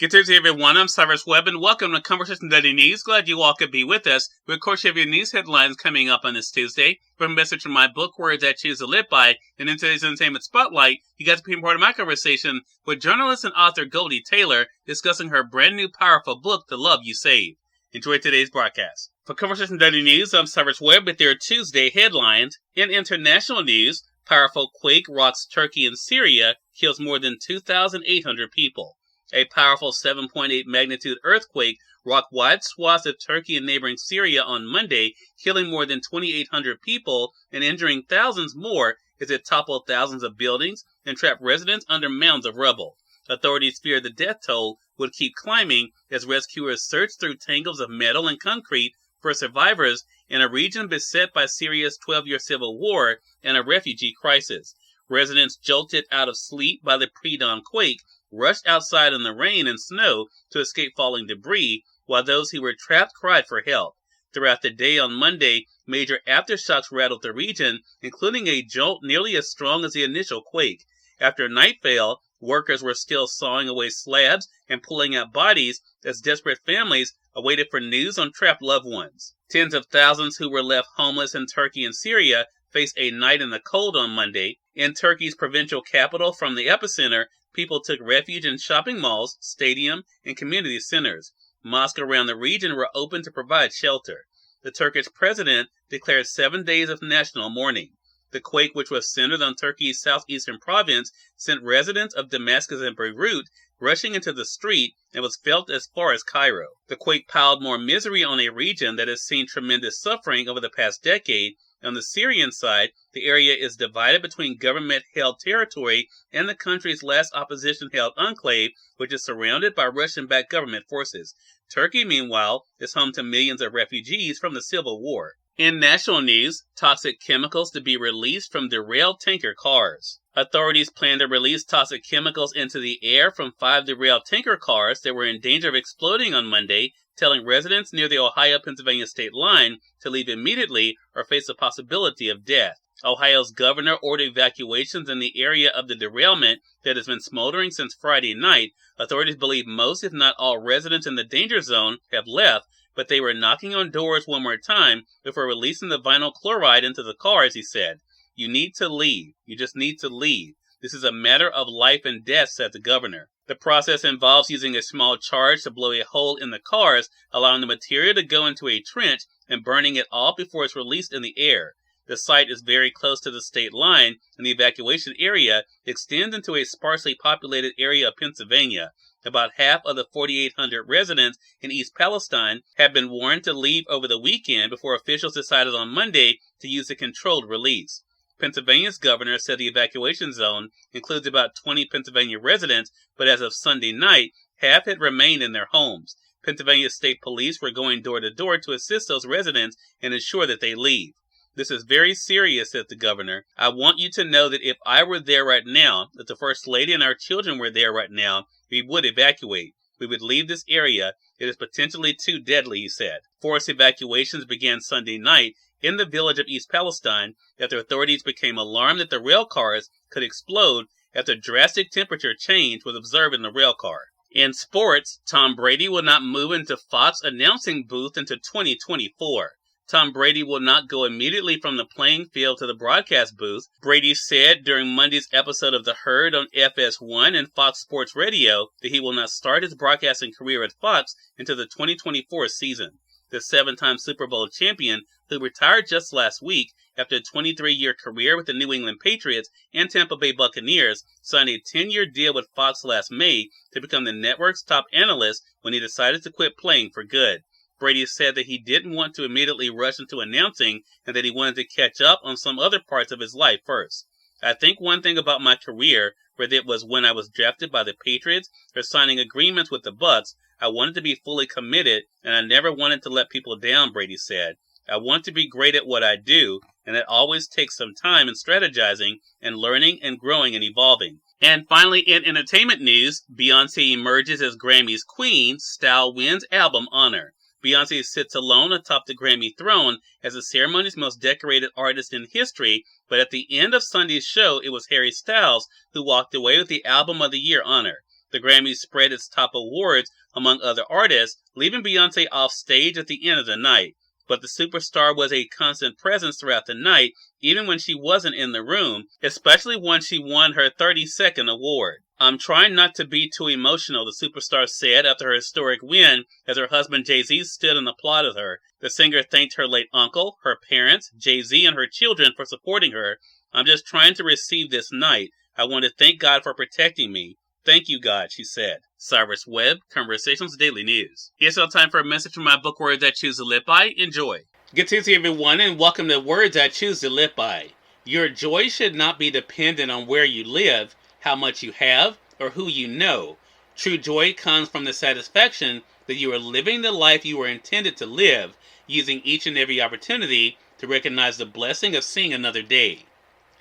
Good Thursday, everyone. I'm Cyrus Webb, and welcome to Conversation Daily News. Glad you all could be with us. We, of course, have your news headlines coming up on this Tuesday. From a message from my book, Words I Choose to Live By, and in today's Entertainment Spotlight, you got to be part of my conversation with journalist and author Goldie Taylor discussing her brand new powerful book, The Love You Save. Enjoy today's broadcast. For Conversation Daily News, I'm Cyrus Webb with their Tuesday headlines. In international news, powerful quake rocks Turkey and Syria, kills more than 2,800 people. A powerful 7.8 magnitude earthquake rocked wide swaths of Turkey and neighboring Syria on Monday, killing more than 2,800 people and injuring thousands more as it toppled thousands of buildings and trapped residents under mounds of rubble. Authorities fear the death toll would keep climbing as rescuers searched through tangles of metal and concrete for survivors in a region beset by Syria's 12-year civil war and a refugee crisis. Residents jolted out of sleep by the pre-dawn quake rushed outside in the rain and snow to escape falling debris, while those who were trapped cried for help. Throughout the day on Monday, major aftershocks rattled the region, including a jolt nearly as strong as the initial quake. After night fell, workers were still sawing away slabs and pulling out bodies as desperate families awaited for news on trapped loved ones. Tens of thousands who were left homeless in Turkey and Syria faced a night in the cold on Monday. In Turkey's provincial capital from the epicenter, people took refuge in shopping malls, stadium, and community centers. Mosques around the region were open to provide shelter. The Turkish president declared 7 days of national mourning. The quake, which was centered on Turkey's southeastern province, sent residents of Damascus and Beirut rushing into the street and was felt as far as Cairo. The quake piled more misery on a region that has seen tremendous suffering over the past decade. On the Syrian side, the area is divided between government-held territory and the country's last opposition-held enclave, which is surrounded by Russian-backed government forces. Turkey, meanwhile, is home to millions of refugees from the civil war. In national news, toxic chemicals to be released from derailed tanker cars. Authorities plan to release toxic chemicals into the air from 5 derailed tanker cars that were in danger of exploding on Monday, telling residents near the Ohio-Pennsylvania state line to leave immediately or face the possibility of death. Ohio's governor ordered evacuations in the area of the derailment that has been smoldering since Friday night. Authorities believe most, if not all, residents in the danger zone have left, but they were knocking on doors one more time before releasing the vinyl chloride into the cars, he said. You need to leave. You just need to leave. This is a matter of life and death, said the governor. The process involves using a small charge to blow a hole in the cars, allowing the material to go into a trench and burning it off before it's released in the air. The site is very close to the state line, and the evacuation area extends into a sparsely populated area of Pennsylvania. About half of the 4,800 residents in East Palestine have been warned to leave over the weekend before officials decided on Monday to use a controlled release. Pennsylvania's governor said the evacuation zone includes about 20 Pennsylvania residents, but as of Sunday night, half had remained in their homes. Pennsylvania State Police were going door to door to assist those residents and ensure that they leave. This is very serious, said the governor. I want you to know that if I were there right now, if the First Lady and our children were there right now, we would evacuate. We would leave this area. It is potentially too deadly, he said. Forced evacuations began Sunday night in the village of East Palestine after authorities became alarmed that the rail cars could explode after drastic temperature change was observed in the rail car. In sports, Tom Brady will not move into Fox announcing booth until 2024. Tom Brady will not go immediately from the playing field to the broadcast booth. Brady said during Monday's episode of The Herd on FS1 and Fox Sports Radio that he will not start his broadcasting career at Fox until the 2024 season. The 7-time Super Bowl champion, who retired just last week after a 23-year career with the New England Patriots and Tampa Bay Buccaneers, signed a 10-year deal with Fox last May to become the network's top analyst when he decided to quit playing for good. Brady said that he didn't want to immediately rush into announcing and that he wanted to catch up on some other parts of his life first. I think one thing about my career, whether it was when I was drafted by the Patriots or signing agreements with the Bucs, I wanted to be fully committed, and I never wanted to let people down, Brady said. I want to be great at what I do, and it always takes some time in strategizing and learning and growing and evolving. And finally, in entertainment news, Beyoncé emerges as Grammy's queen, style wins album honor. Beyoncé sits alone atop the Grammy throne as the ceremony's most decorated artist in history, but at the end of Sunday's show, it was Harry Styles who walked away with the Album of the Year honor. The Grammys spread its top awards among other artists, leaving Beyoncé off stage at the end of the night. But the superstar was a constant presence throughout the night, even when she wasn't in the room, especially when she won her 32nd award. "I'm trying not to be too emotional," the superstar said after her historic win as her husband Jay-Z stood and applauded her. The singer thanked her late uncle, her parents, Jay-Z, and her children for supporting her. "I'm just trying to receive this night. I want to thank God for protecting me. Thank you, God," she said. Cyrus Webb, Conversations Daily News. It's now time for a message from my book, Words I Choose to Live By. Enjoy. Good Tuesday, everyone, and welcome to Words I Choose to Live By. Your joy should not be dependent on where you live, how much you have, or who you know. True joy comes from the satisfaction that you are living the life you were intended to live, using each and every opportunity to recognize the blessing of seeing another day.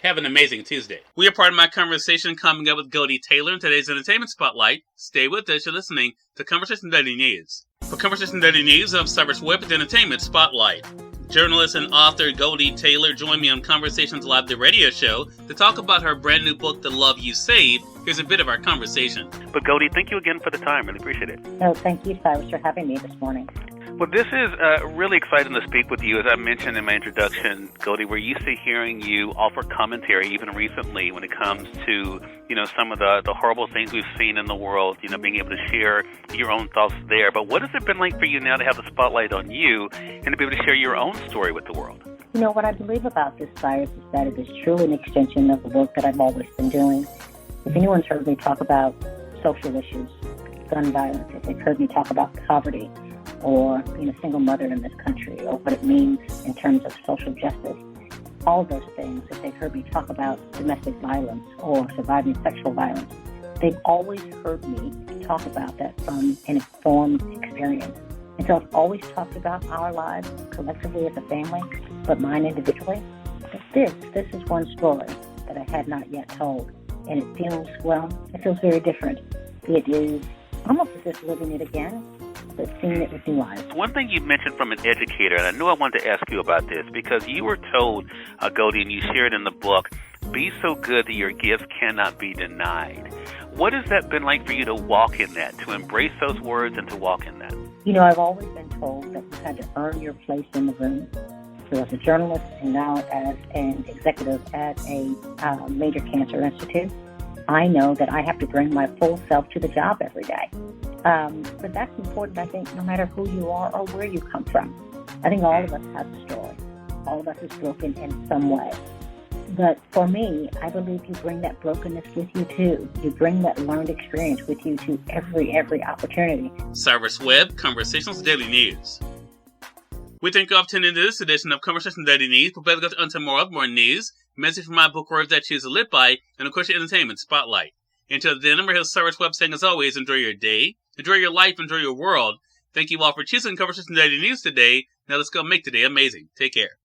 Have an amazing Tuesday. We are part of my conversation coming up with Goldie Taylor in today's Entertainment Spotlight. Stay with us. You're listening to Conversation Daily News. For Conversation Daily News, I'm Cyrus Webb at the Entertainment Spotlight. Journalist and author Goldie Taylor joined me on Conversations Live, the radio show, to talk about her brand new book, The Love You Save. Here's a bit of our conversation. But Goldie, thank you again for the time. Really appreciate it. No, thank you, Cyrus, for having me this morning. Well, this is really exciting to speak with you. As I mentioned in my introduction, Goldie, we're used to hearing you offer commentary, even recently, when it comes to, some of the horrible things we've seen in the world, being able to share your own thoughts there. But what has it been like for you now to have the spotlight on you and to be able to share your own story with the world? What I believe about this, Cyrus, is that it is truly an extension of the work that I've always been doing. If anyone's heard me talk about social issues, gun violence, if they've heard me talk about poverty, or being a single mother in this country, or what it means in terms of social justice, all those things, if they've heard me talk about domestic violence or surviving sexual violence, they've always heard me talk about that from an informed experience. And so I've always talked about our lives collectively as a family, but mine individually. But this is one story that I had not yet told. And it feels very different. It is almost as if living it again, but seeing it with new eyes. One thing you mentioned from an educator, and I knew I wanted to ask you about this, because you were told, Goldie, and you shared in the book, be so good that your gifts cannot be denied. What has that been like for you to walk in that, to embrace those words and to walk in that? I've always been told that you had to earn your place in the room. So as a journalist and now as an executive at a major cancer institute, I know that I have to bring my full self to the job every day. But that's important, I think, no matter who you are or where you come from. I think all of us have a story. All of us is broken in some way. But for me, I believe you bring that brokenness with you, too. You bring that learned experience with you to every opportunity. Cyrus Webb, Conversations Daily News. We thank you all for tuning into this edition of Conversations Daily News. Prepare to go on tomorrow with more news, message from my book, Words I Choose to Live By, and of course your Entertainment Spotlight. Until then, I'm here, Cyrus Webb, saying as always, enjoy your day, enjoy your life, enjoy your world. Thank you all for choosing Conversations Daily News today. Now let's go make today amazing. Take care.